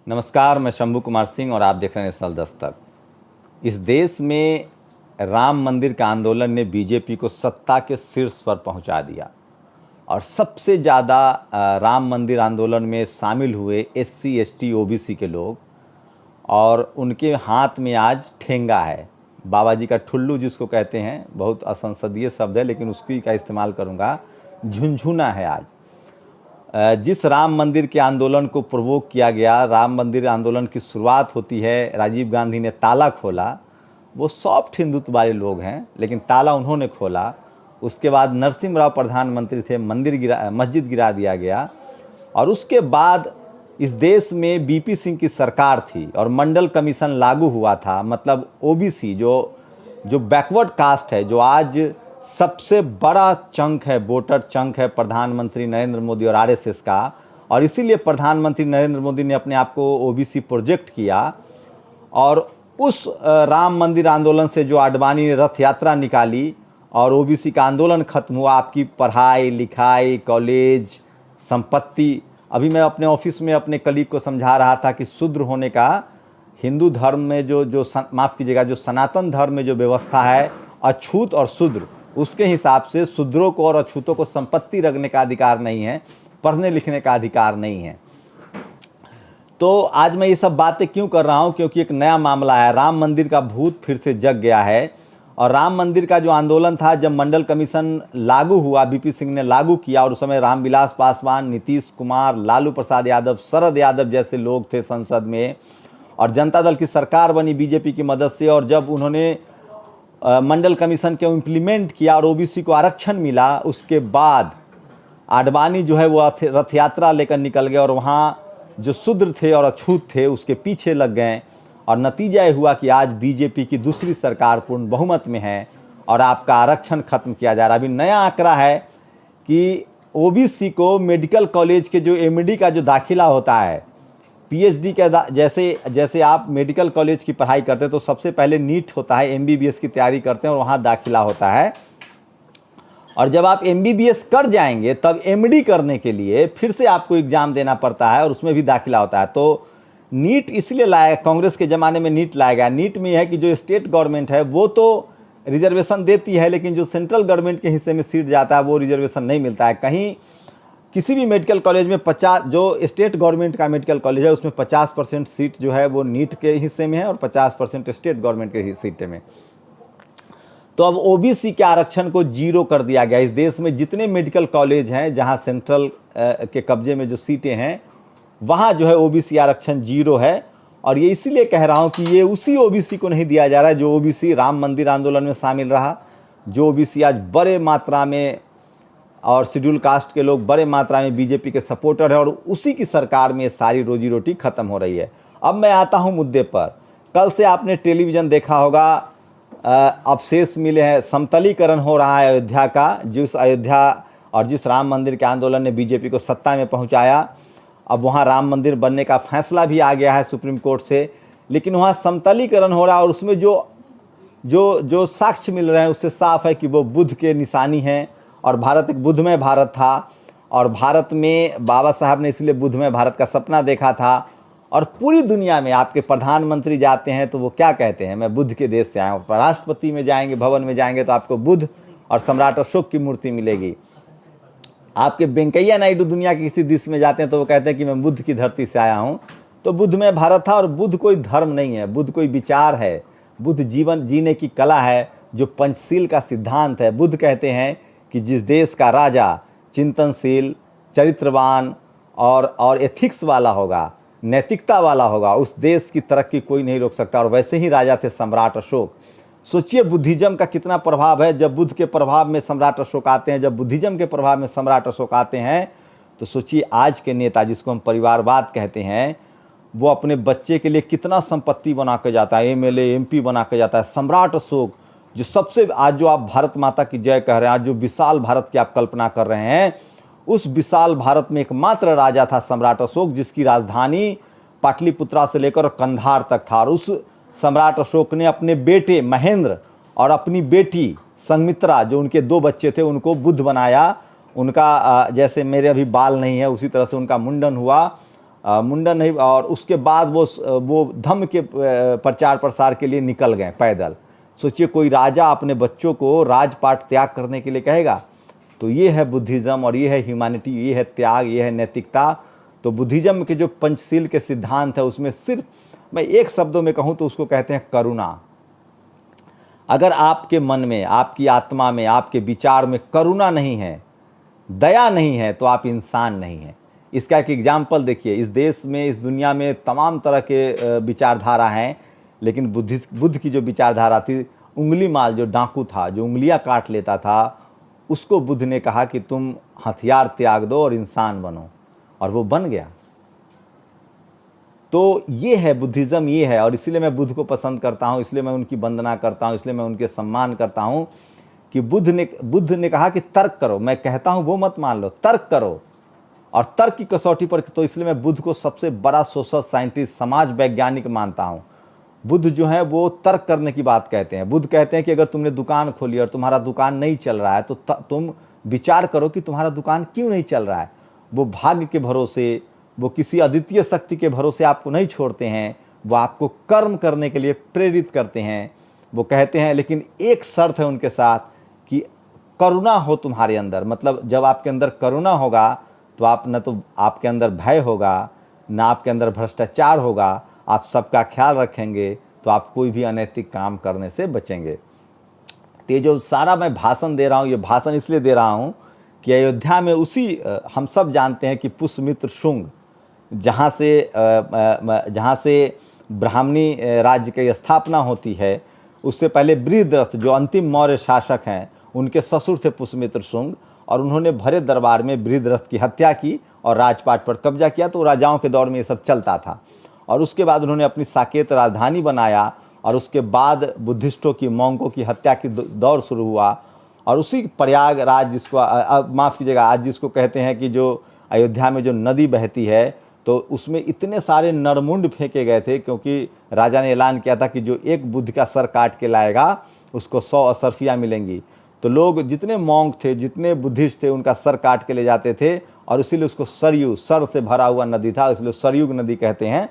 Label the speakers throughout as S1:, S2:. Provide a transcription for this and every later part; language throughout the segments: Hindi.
S1: नमस्कार, मैं शंभू कुमार सिंह और आप देख रहे हैं नेशनल दस्तक। इस देश में राम मंदिर का आंदोलन ने बीजेपी को सत्ता के शीर्ष पर पहुंचा दिया और सबसे ज़्यादा राम मंदिर आंदोलन में शामिल हुए एससी, एसटी, ओबीसी के लोग, और उनके हाथ में आज ठेंगा है। बाबा जी का ठुल्लू जिसको कहते हैं, बहुत असंसदीय शब्द है लेकिन उसकी का इस्तेमाल करूँगा, झुनझुना है आज। जिस राम मंदिर के आंदोलन को प्रोवोक किया गया, राम मंदिर आंदोलन की शुरुआत होती है, राजीव गांधी ने ताला खोला। वो सॉफ्ट हिंदुत्व वाले लोग हैं लेकिन ताला उन्होंने खोला। उसके बाद नरसिम्हा राव प्रधानमंत्री थे, मस्जिद गिरा दिया गया। और उसके बाद इस देश में बीपी सिंह की सरकार थी और मंडल कमीशन लागू हुआ था। मतलब ओबीसी जो बैकवर्ड कास्ट है, जो आज सबसे बड़ा चंक है, वोटर चंक है प्रधानमंत्री नरेंद्र मोदी और आरएसएस का, और इसीलिए प्रधानमंत्री नरेंद्र मोदी ने अपने आप को ओबीसी प्रोजेक्ट किया। और उस राम मंदिर आंदोलन से जो आडवाणी ने रथ यात्रा निकाली और ओबीसी का आंदोलन खत्म हुआ, आपकी पढ़ाई लिखाई, कॉलेज, संपत्ति। अभी मैं अपने ऑफिस में अपने कलीग को समझा रहा था कि शूद्र होने का हिंदू धर्म में जो माफ़ कीजिएगा, जो सनातन धर्म में जो व्यवस्था है, अछूत और शूद्र, उसके हिसाब से शूद्रों को और अछूतों को संपत्ति रखने का अधिकार नहीं है, पढ़ने लिखने का अधिकार नहीं है। तो आज मैं ये सब बातें क्यों कर रहा हूँ? क्योंकि एक नया मामला है, राम मंदिर का भूत फिर से जग गया है। और राम मंदिर का जो आंदोलन था, जब मंडल कमीशन लागू हुआ, बीपी सिंह ने लागू किया, और उस समय रामविलास पासवान, नीतीश कुमार, लालू प्रसाद यादव, शरद यादव जैसे लोग थे संसद में, और जनता दल की सरकार बनी बीजेपी की मदद से। और जब उन्होंने मंडल कमीशन को इम्प्लीमेंट किया और ओबीसी को आरक्षण मिला, उसके बाद आडवाणी जो है वो रथ यात्रा लेकर निकल गए और वहाँ जो शूद्र थे और अछूत थे उसके पीछे लग गए। और नतीजा ये हुआ कि आज बीजेपी की दूसरी सरकार पूर्ण बहुमत में है और आपका आरक्षण खत्म किया जा रहा है। अभी नया आंकड़ा है कि ओबीसी को मेडिकल कॉलेज के जो एमडी का जो दाखिला होता है, पीएचडी के जैसे आप मेडिकल कॉलेज की पढ़ाई करते हैं तो सबसे पहले नीट होता है, एमबीबीएस की तैयारी करते हैं और वहाँ दाखिला होता है। और जब आप एमबीबीएस कर जाएंगे तब एमडी करने के लिए फिर से आपको एग्ज़ाम देना पड़ता है और उसमें भी दाखिला होता है। तो नीट इसलिए लाया, कांग्रेस के ज़माने में नीट लाया गया। नीट में यह है कि जो स्टेट गवर्नमेंट है वो तो रिजर्वेशन देती है, लेकिन जो सेंट्रल गवर्नमेंट के हिस्से में सीट जाता है वो रिजर्वेशन नहीं मिलता है। कहीं किसी भी मेडिकल कॉलेज में 50, जो स्टेट गवर्नमेंट का मेडिकल कॉलेज है उसमें 50% सीट जो है वो नीट के हिस्से में है और 50% स्टेट गवर्नमेंट के सीट में। तो अब ओबीसी के आरक्षण को जीरो कर दिया गया। इस देश में जितने मेडिकल कॉलेज हैं जहां सेंट्रल के कब्जे में जो सीटें हैं, वहां जो है ओबीसी आरक्षण जीरो है। और ये इसीलिए कह रहा हूं कि ये उसी ओबीसी को नहीं दिया जा रहा है जो ओबीसी राम मंदिर आंदोलन में शामिल रहा, जो ओबीसी आज बड़े मात्रा में और शेड्यूल कास्ट के लोग बड़े मात्रा में बीजेपी के सपोर्टर है, और उसी की सरकार में सारी रोजी रोटी खत्म हो रही है। अब मैं आता हूं मुद्दे पर। कल से आपने टेलीविज़न देखा होगा, अवशेष मिले हैं, समतलीकरण हो रहा है अयोध्या का। जिस अयोध्या और जिस राम मंदिर के आंदोलन ने बीजेपी को सत्ता में पहुंचाया, अब वहां राम मंदिर बनने का फैसला भी आ गया है सुप्रीम कोर्ट से, लेकिन वहां समतलीकरण हो रहा है और उसमें जो साक्ष्य मिल रहे हैं उससे साफ है कि वो बुद्ध के निशानी हैं। और भारत एक बुद्धमय भारत था और भारत में बाबा साहब ने इसलिए बुद्धमय भारत का सपना देखा था। और पूरी दुनिया में आपके प्रधानमंत्री जाते हैं तो वो क्या कहते हैं, मैं बुद्ध के देश से आया हूँ। राष्ट्रपति में जाएंगे, भवन में जाएंगे तो आपको बुद्ध और सम्राट अशोक की मूर्ति मिलेगी। आपके वेंकैया नायडू दुनिया के किसी देश में जाते हैं तो वो कहते हैं कि मैं बुद्ध की धरती से आया हूँ। तो बुद्धमय भारत था। और बुद्ध कोई धर्म नहीं है, बुद्ध कोई विचार है, बुद्ध जीवन जीने की कला है, जो पंचशील का सिद्धांत है। बुद्ध कहते हैं कि जिस देश का राजा चिंतनशील, चरित्रवान और एथिक्स वाला होगा, नैतिकता वाला होगा, उस देश की तरक्की कोई नहीं रोक सकता। और वैसे ही राजा थे सम्राट अशोक। सोचिए बुद्धिज़्म का कितना प्रभाव है। जब बुद्ध के प्रभाव में सम्राट अशोक आते हैं, जब बुद्धिज़्म के प्रभाव में सम्राट अशोक आते हैं, तो सोचिए आज के नेता जिसको हम परिवारवाद कहते हैं, वो अपने बच्चे के लिए कितना संपत्ति बना के जाता है, एमएलए एमपी बना के जाता है। सम्राट अशोक जो सबसे, आज जो आप भारत माता की जय कह रहे हैं, आज जो विशाल भारत की आप कल्पना कर रहे हैं, उस विशाल भारत में एकमात्र राजा था सम्राट अशोक, जिसकी राजधानी पाटलिपुत्रा से लेकर कंधार तक था। और उस सम्राट अशोक ने अपने बेटे महेंद्र और अपनी बेटी संघमित्रा, जो उनके 2 बच्चे थे, उनको बुद्ध बनाया। उनका जैसे मेरे अभी बाल नहीं है उसी तरह से उनका मुंडन हुआ मुंडन नहीं, और उसके बाद वो धम्म के प्रचार प्रसार के लिए निकल गए पैदल। सोचिए कोई राजा अपने बच्चों को राजपाट त्याग करने के लिए कहेगा। तो ये है बुद्धिज़्म और ये है ह्यूमैनिटी, ये है त्याग, ये है नैतिकता। तो बुद्धिज़्म के जो पंचशील के सिद्धांत है उसमें सिर्फ मैं एक शब्दों में कहूँ तो उसको कहते हैं करुणा। अगर आपके मन में, आपकी आत्मा में, आपके विचार में करुणा नहीं है, दया नहीं है, तो आप इंसान नहीं हैं। इसका एक एग्जाम्पल देखिए, इस देश में, इस दुनिया में तमाम तरह के विचारधारा हैं, लेकिन बुद्ध की जो विचारधारा थी, उंगली माल जो डाकू था, जो उंगलियां काट लेता था, उसको बुद्ध ने कहा कि तुम हथियार त्याग दो और इंसान बनो, और वो बन गया। तो ये है बुद्धिज़्म, ये है। और इसलिए मैं बुद्ध को पसंद करता हूँ, इसलिए मैं उनकी वंदना करता हूँ, इसलिए मैं उनके सम्मान करता हूँ कि बुद्ध ने कहा कि तर्क करो। मैं कहता हूँ वो मत मान लो, तर्क करो, और तर्क की कसौटी पर। तो इसलिए मैं बुद्ध को सबसे बड़ा सोशल साइंटिस्ट, समाज वैज्ञानिक मानता हूँ। बुद्ध जो है वो तर्क करने की बात कहते हैं। बुद्ध कहते हैं कि अगर तुमने दुकान खोली और तुम्हारा दुकान नहीं चल रहा है तो तुम विचार करो कि तुम्हारा दुकान क्यों नहीं चल रहा है। वो भाग्य के भरोसे, वो किसी अद्वितीय शक्ति के भरोसे आपको नहीं छोड़ते हैं, वो आपको कर्म करने के लिए प्रेरित करते हैं। वो कहते हैं लेकिन एक शर्त है उनके साथ कि करुणा हो तुम्हारे अंदर। मतलब जब आपके अंदर करुणा होगा तो आप न तो आपके अंदर भय होगा, ना आपके अंदर भ्रष्टाचार होगा, आप सबका ख्याल रखेंगे, तो आप कोई भी अनैतिक काम करने से बचेंगे। तो ये जो सारा मैं भाषण दे रहा हूँ, ये भाषण इसलिए दे रहा हूँ कि अयोध्या में हम सब जानते हैं कि पुष्यमित्र शुंग, जहाँ से ब्राह्मणी राज्य की स्थापना होती है, उससे पहले बृहद्रथ जो अंतिम मौर्य शासक हैं, उनके ससुर थे पुष्यमित्र शुंग, और उन्होंने भरे दरबार में बृहद्रथ की हत्या की और राजपाट पर कब्जा किया। तो राजाओं के दौर में ये सब चलता था। और उसके बाद उन्होंने अपनी साकेत राजधानी बनाया, और उसके बाद बुद्धिस्टों की, मोंगों की हत्या की दौर शुरू हुआ। और उसी प्रयागराज, जिसको माफ़ कीजिएगा, आज जिसको कहते हैं कि जो अयोध्या में जो नदी बहती है, तो उसमें इतने सारे नरमुंड फेंके गए थे, क्योंकि राजा ने ऐलान किया था कि जो एक बुद्ध का सर काट के लाएगा उसको 100 असरफियाँ मिलेंगी। तो लोग, जितने मोंग थे, जितने बुद्धिस्ट थे, उनका सर काट के ले जाते थे, और इसीलिए उसको सरयू, सर से भरा हुआ नदी था, इसलिए सरयुग नदी कहते हैं।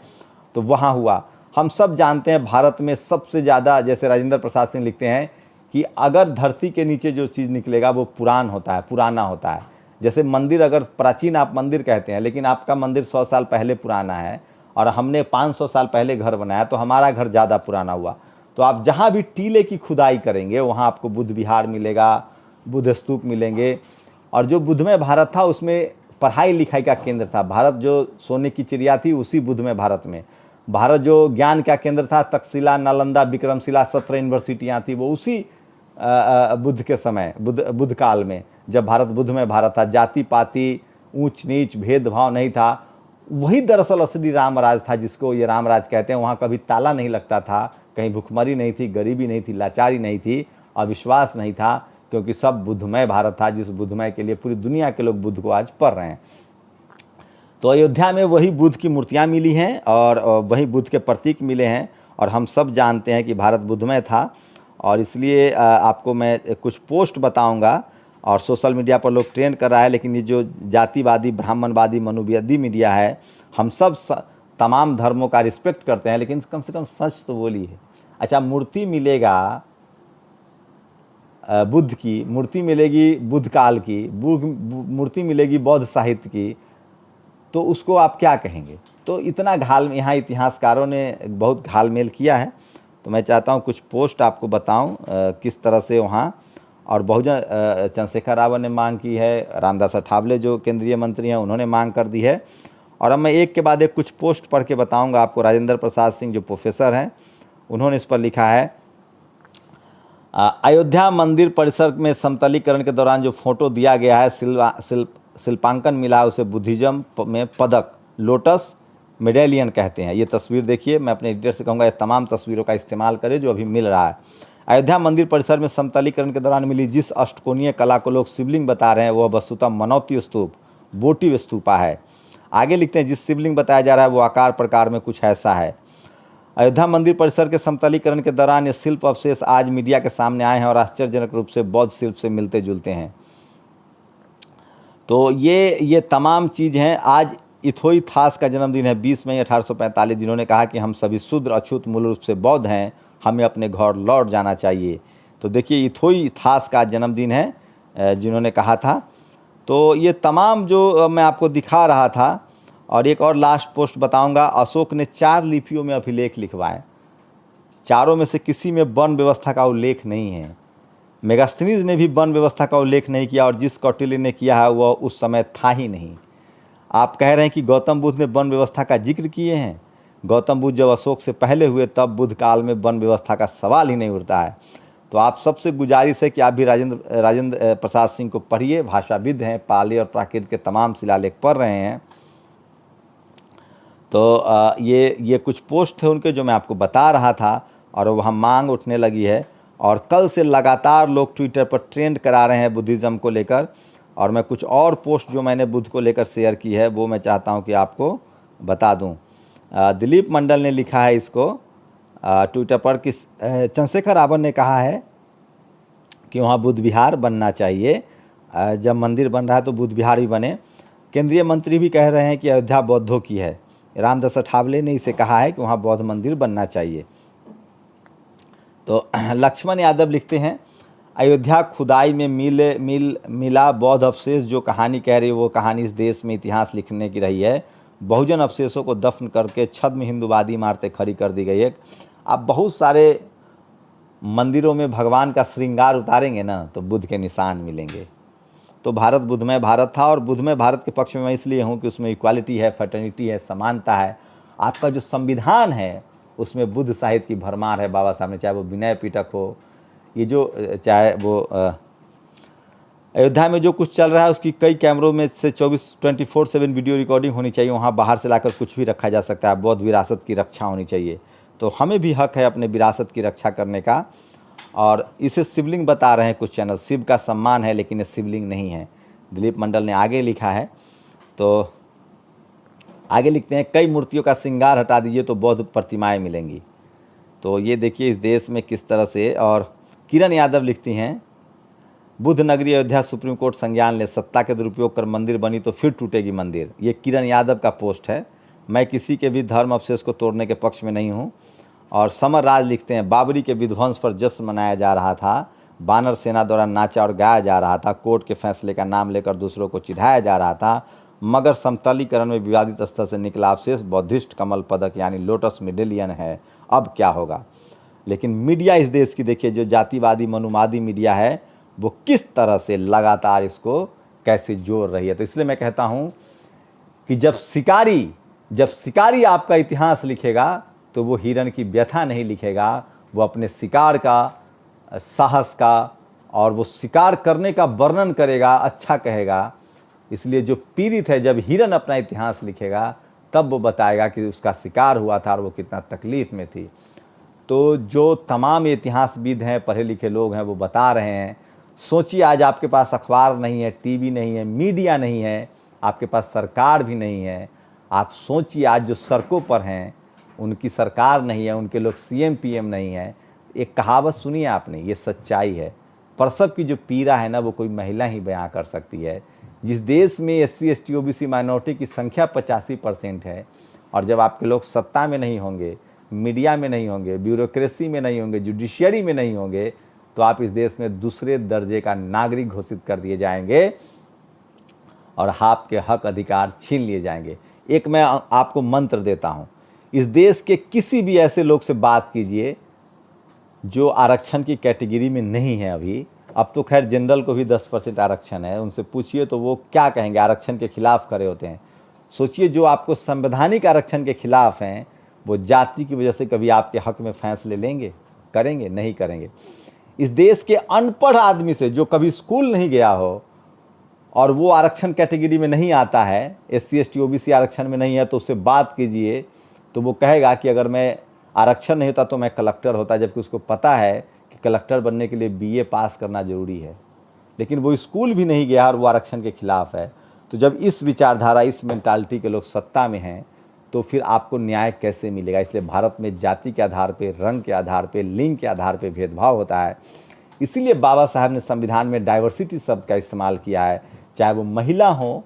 S1: तो वहाँ हुआ। हम सब जानते हैं भारत में सबसे ज़्यादा, जैसे राजेंद्र प्रसाद सिंह लिखते हैं कि अगर धरती के नीचे जो चीज़ निकलेगा वो पुराना होता है। जैसे मंदिर, अगर प्राचीन आप मंदिर कहते हैं, लेकिन आपका मंदिर 100 साल पहले पुराना है और हमने 500 साल पहले घर बनाया, तो हमारा घर ज़्यादा पुराना हुआ। तो आप जहाँ भी टीले की खुदाई करेंगे वहाँ आपको बुद्ध विहार मिलेगा, बुद्ध स्तूप मिलेंगे। और जो बुद्धमय भारत था उसमें पढ़ाई लिखाई का केंद्र था। भारत जो सोने की चिड़िया थी, उसी बुद्धमय भारत में। भारत जो ज्ञान का केंद्र था, तक्षशिला, नालंदा, विक्रमशिला, 17 यूनिवर्सिटियाँ थी, वो उसी बुद्ध के समय, बुद्ध काल में, जब भारत बुद्धमय भारत था। जाति पाति, ऊंच नीच, भेदभाव नहीं था। वही दरअसल असली रामराज था, जिसको ये रामराज कहते हैं। वहाँ कभी ताला नहीं लगता था, कहीं भुखमरी नहीं थी, गरीबी नहीं थी, लाचारी नहीं थी, अविश्वास नहीं था, क्योंकि सब बुद्धमय भारत था, जिस बुद्धमय के लिए पूरी दुनिया के लोग बुद्ध को आज पढ़ रहे हैं। तो अयोध्या में वही बुद्ध की मूर्तियाँ मिली हैं और वही बुद्ध के प्रतीक मिले हैं। और हम सब जानते हैं कि भारत बुद्धमय था। और इसलिए आपको मैं कुछ पोस्ट बताऊंगा, और सोशल मीडिया पर लोग ट्रेंड कर रहा है, लेकिन ये जो जातिवादी, ब्राह्मणवादी, मनुवादी मीडिया है, हम सब तमाम धर्मों का रिस्पेक्ट करते हैं, लेकिन कम से कम सच तो बोलिए। अच्छा, मूर्ति मिलेगा बुद्ध की, मूर्ति मिलेगी बुद्ध काल की, मूर्ति मिलेगी बौद्ध साहित्य की, तो उसको आप क्या कहेंगे? तो इतना यहाँ इतिहासकारों ने बहुत घालमेल किया है। तो मैं चाहता हूँ कुछ पोस्ट आपको बताऊँ किस तरह से वहाँ। और बहुजन चंद्रशेखर रावत ने मांग की है, रामदास अठावले जो केंद्रीय मंत्री हैं उन्होंने मांग कर दी है। और अब मैं एक के बाद एक कुछ पोस्ट पढ़ के बताऊँगा आपको। राजेंद्र प्रसाद सिंह जो प्रोफेसर हैं, उन्होंने इस पर लिखा है, अयोध्या मंदिर परिसर में समतलीकरण के दौरान जो फोटो दिया गया है, शिल्पांकन मिला उसे बुद्धिज्म में पदक, लोटस मेडेलियन कहते हैं। ये तस्वीर देखिए, मैं अपने एडिटर से कहूँगा ये तमाम तस्वीरों का इस्तेमाल करें जो अभी मिल रहा है। अयोध्या मंदिर परिसर में समतलीकरण के दौरान मिली जिस अष्टकोणीय कला को लोग शिवलिंग बता रहे हैं, वह वस्तुतः मनौती स्तूप, बोटिव स्तूपा है। आगे लिखते हैं, जिस शिवलिंग बताया जा रहा है वो आकार प्रकार में कुछ ऐसा है। अयोध्या मंदिर परिसर के समतलीकरण के दौरान ये शिल्प अवशेष आज मीडिया के सामने आए हैं और आश्चर्यजनक रूप से बौद्ध शिल्प से मिलते जुलते हैं। तो ये तमाम चीज़ हैं। आज इथोई थास का जन्मदिन है 20 मई 1845, जिन्होंने कहा कि हम सभी शूद्र अछूत मूल रूप से बौद्ध हैं, हमें अपने घर लौट जाना चाहिए। तो देखिए इथोई थास का जन्मदिन है जिन्होंने कहा था। तो ये तमाम जो मैं आपको दिखा रहा था, और एक और लास्ट पोस्ट बताऊंगा। अशोक ने 4 लिपियों में अभिलेख लिखवाए, चारों में से किसी में वन व्यवस्था का उल्लेख नहीं है। मेगास्थनीज ने भी वन व्यवस्था का उल्लेख नहीं किया, और जिस कौटिल्य ने किया है वह उस समय था ही नहीं। आप कह रहे हैं कि गौतम बुद्ध ने वन व्यवस्था का जिक्र किए हैं। गौतम बुद्ध जब अशोक से पहले हुए तब बुद्ध काल में वन व्यवस्था का सवाल ही नहीं उठता है। तो आप सबसे गुजारिश है कि आप भी राजेंद्र प्रसाद सिंह को पढ़िए, भाषाविद हैं, पाली और प्राकृत के तमाम शिलालेख पढ़ रहे हैं। तो ये कुछ पोस्ट थे उनके जो मैं आपको बता रहा था, और वहाँ मांग उठने लगी है, और कल से लगातार लोग ट्विटर पर ट्रेंड करा रहे हैं बुद्धिज़्म को लेकर। और मैं कुछ और पोस्ट जो मैंने बुद्ध को लेकर शेयर की है वो मैं चाहता हूं कि आपको बता दूं। दिलीप मंडल ने लिखा है इसको ट्विटर पर कि चंद्रशेखर रावण ने कहा है कि वहाँ बुद्ध विहार बनना चाहिए, जब मंदिर बन रहा है तो बुद्ध विहार भी बने। केंद्रीय मंत्री भी कह रहे हैं कि अयोध्या बौद्धों की है। रामदास अठावले ने इसे कहा है कि वहाँ बौद्ध मंदिर बनना चाहिए। तो लक्ष्मण यादव लिखते हैं, अयोध्या खुदाई में मिला बौद्ध अवशेष, जो कहानी कह रही है वो कहानी इस देश में इतिहास लिखने की रही है। बहुजन अवशेषों को दफन करके छद्म हिंदूवादी इमारतें खड़ी कर दी गई है। आप बहुत सारे मंदिरों में भगवान का श्रृंगार उतारेंगे ना तो बुद्ध के निशान मिलेंगे। तो भारत बुद्धमय भारत था, और बुद्धमय भारत के पक्ष में मैं इसलिए हूँ कि उसमें इक्वालिटी है, फ्रेटर्निटी है, समानता है। आपका जो संविधान है उसमें बुद्ध साहित्य की भरमार है बाबा साहब ने, चाहे वो विनय पिटक हो, ये जो चाहे वो अयोध्या में जो कुछ चल रहा है उसकी कई कैमरों में से 24/7 वीडियो रिकॉर्डिंग होनी चाहिए। वहाँ बाहर से लाकर कुछ भी रखा जा सकता है। बौद्ध विरासत की रक्षा होनी चाहिए। तो हमें भी हक है अपने विरासत की रक्षा करने का। और इसे शिवलिंग बता रहे हैं कुछ चैनल, शिव का सम्मान है लेकिन ये शिवलिंग नहीं है। दिलीप मंडल ने आगे लिखा है, तो आगे लिखते हैं, कई मूर्तियों का श्रृंगार हटा दीजिए तो बौद्ध प्रतिमाएं मिलेंगी। तो ये देखिए इस देश में किस तरह से। और किरण यादव लिखती हैं, बुद्ध नगरी अयोध्या सुप्रीम कोर्ट संज्ञान ले, सत्ता के दुरुपयोग कर मंदिर बनी तो फिर टूटेगी मंदिर। ये किरण यादव का पोस्ट है। मैं किसी के भी धर्म अवशेष को तोड़ने के पक्ष में नहीं हूँ। और समर राज लिखते हैं, बाबरी के विध्वंस पर जश्न मनाया जा रहा था, बानर सेना द्वारा नाचा और गाया जा रहा था, कोर्ट के फैसले का नाम लेकर दूसरों को चिढ़ाया जा रहा था, मगर समतलीकरण में विवादित स्तर से निकला अवशेष बौद्धिस्ट कमल पदक यानी लोटस मेडेलियन है। अब क्या होगा। लेकिन मीडिया इस देश की देखिए, जो जातिवादी मनुवादी मीडिया है वो किस तरह से लगातार इसको कैसे जोड़ रही है। तो इसलिए मैं कहता हूँ कि जब शिकारी आपका इतिहास लिखेगा तो वो हिरण की व्यथा नहीं लिखेगा, वो अपने शिकार का, साहस का और वो शिकार करने का वर्णन करेगा, अच्छा कहेगा। इसलिए जो पीड़ित है, जब हिरण अपना इतिहास लिखेगा तब वो बताएगा कि उसका शिकार हुआ था और वो कितना तकलीफ़ में थी। तो जो तमाम इतिहासविद हैं, पढ़े लिखे लोग हैं, वो बता रहे हैं। सोचिए, आज आपके पास अखबार नहीं है, टीवी नहीं है, मीडिया नहीं है, आपके पास सरकार भी नहीं है। आप सोचिए, आज जो सड़कों पर हैं उनकी सरकार नहीं है, उनके लोग सीएम पीएम नहीं है। एक कहावत सुनी है आपने, ये सच्चाई है। प्रसव की जो पीड़ा है ना वो कोई महिला ही बयां कर सकती है। जिस देश में SC ST OBC माइनॉरिटी की संख्या 85% है, और जब आपके लोग सत्ता में नहीं होंगे, मीडिया में नहीं होंगे, ब्यूरोक्रेसी में नहीं होंगे, जुडिशियरी में नहीं होंगे, तो आप इस देश में दूसरे दर्जे का नागरिक घोषित कर दिए जाएंगे और आपके हक अधिकार छीन लिए जाएंगे। एक मैं आपको मंत्र देता हूं, इस देश के किसी भी ऐसे लोग से बात कीजिए जो आरक्षण की कैटेगरी में नहीं है अभी। अब तो खैर जनरल को भी 10% आरक्षण है, उनसे पूछिए तो वो क्या कहेंगे, आरक्षण के खिलाफ खड़े होते हैं। सोचिए, जो आपको संवैधानिक आरक्षण के खिलाफ हैं वो जाति की वजह से कभी आपके हक में फैसले लेंगे? करेंगे? नहीं करेंगे। इस देश के अनपढ़ आदमी से, जो कभी स्कूल नहीं गया हो और वो आरक्षण कैटेगरी में नहीं आता है, SC ST OBC आरक्षण में नहीं है, तो उससे बात कीजिए तो वो कहेगा कि अगर मैं आरक्षण नहीं होता तो मैं कलेक्टर होता, जबकि उसको पता है कि कलेक्टर बनने के लिए BA पास करना ज़रूरी है। लेकिन वो स्कूल भी नहीं गया और वो आरक्षण के खिलाफ है। तो जब इस विचारधारा, इस मेंटालिटी के लोग सत्ता में हैं तो फिर आपको न्याय कैसे मिलेगा। इसलिए भारत में जाति के आधार पे, रंग के आधार पे, लिंग के आधार पे भेदभाव होता है। इसीलिए बाबा साहब ने संविधान में डाइवर्सिटी शब्द का इस्तेमाल किया है। चाहे वो महिला हो,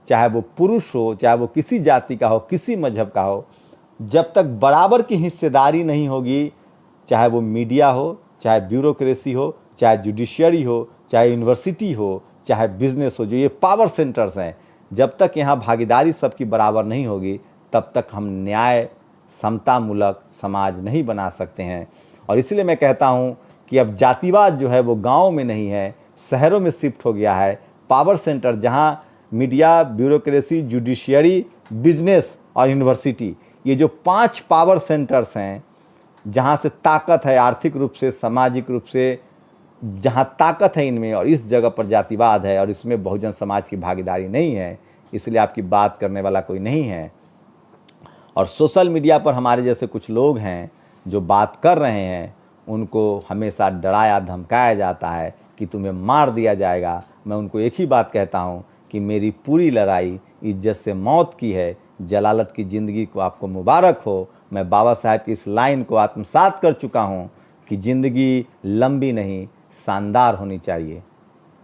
S1: चाहे वो पुरुष हो, चाहे वो किसी जाति का हो, किसी मजहब का हो, जब तक बराबर की हिस्सेदारी नहीं होगी, चाहे वो मीडिया हो, चाहे ब्यूरोक्रेसी हो, चाहे जुडिशियरी हो, चाहे यूनिवर्सिटी हो, चाहे बिजनेस हो, जो ये पावर सेंटर्स हैं, जब तक यहाँ भागीदारी सबकी बराबर नहीं होगी, तब तक हम न्याय समतामूलक समाज नहीं बना सकते हैं। और इसलिए मैं कहता हूँ कि अब जातिवाद जो है वो गाँव में नहीं है, शहरों में शिफ्ट हो गया है। पावर सेंटर जहाँ मीडिया, ब्यूरोक्रेसी, जुडिशियरी, बिजनेस और यूनिवर्सिटी, ये जो 5 पावर सेंटर्स हैं, जहाँ से ताकत है आर्थिक रूप से, सामाजिक रूप से, जहाँ ताकत है इनमें, और इस जगह पर जातिवाद है और इसमें बहुजन समाज की भागीदारी नहीं है, इसलिए आपकी बात करने वाला कोई नहीं है। और सोशल मीडिया पर हमारे जैसे कुछ लोग हैं जो बात कर रहे हैं, उनको हमेशा डराया धमकाया जाता है कि तुम्हें मार दिया जाएगा। मैं उनको एक ही बात कहता हूँ कि मेरी पूरी लड़ाई इज्जत से मौत की है। जलालत की ज़िंदगी को आपको मुबारक हो। मैं बाबा साहब की इस लाइन को आत्मसात कर चुका हूँ कि ज़िंदगी लंबी नहीं, शानदार होनी चाहिए,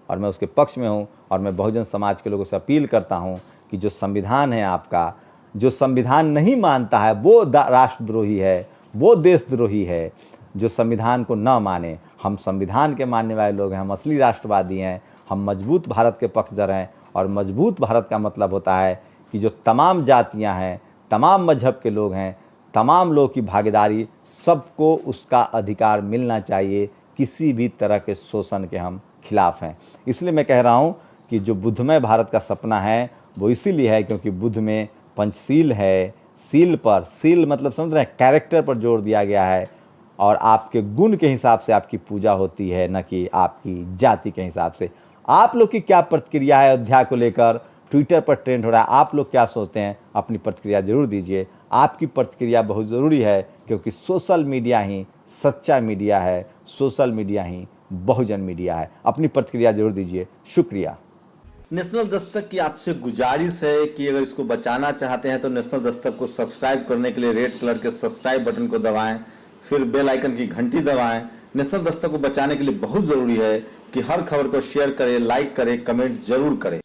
S1: और मैं उसके पक्ष में हूँ। और मैं बहुजन समाज के लोगों से अपील करता हूँ कि जो संविधान है आपका, जो संविधान नहीं मानता है वो राष्ट्रद्रोही है, वो देशद्रोही है। जो संविधान को न माने, हम संविधान के मानने वाले लोग हैं, हम असली राष्ट्रवादी हैं, हम मजबूत भारत के पक्षधर हैं। और मजबूत भारत का मतलब होता है कि जो तमाम जातियां हैं, तमाम मजहब के लोग हैं, तमाम लोग की भागीदारी, सबको उसका अधिकार मिलना चाहिए। किसी भी तरह के शोषण के हम खिलाफ हैं। इसलिए मैं कह रहा हूँ कि जो बुद्धमय भारत का सपना है वो इसीलिए है क्योंकि बुद्ध में पंचशील है। सील पर, सील मतलब समझ रहे हैं, कैरेक्टर पर जोर दिया गया है, और आपके गुण के हिसाब से आपकी पूजा होती है, न कि आपकी जाति के हिसाब से। आप लोग की क्या प्रतिक्रिया है अयोध्या को लेकर? ट्विटर पर ट्रेंड हो रहा है, आप लोग क्या सोचते हैं? अपनी प्रतिक्रिया जरूर दीजिए। आपकी प्रतिक्रिया बहुत ज़रूरी है क्योंकि सोशल मीडिया ही सच्चा मीडिया है, सोशल मीडिया ही बहुजन मीडिया है। अपनी प्रतिक्रिया जरूर दीजिए। शुक्रिया।
S2: नेशनल दस्तक की आपसे गुजारिश है कि अगर इसको बचाना चाहते हैं तो नेशनल दस्तक को सब्सक्राइब करने के लिए रेड कलर के सब्सक्राइब बटन को दबाएं, फिर बेल आइकन की घंटी दबाएं। नेशनल दस्तक को बचाने के लिए बहुत जरूरी है कि हर खबर को शेयर करें, लाइक करें, कमेंट जरूर करें।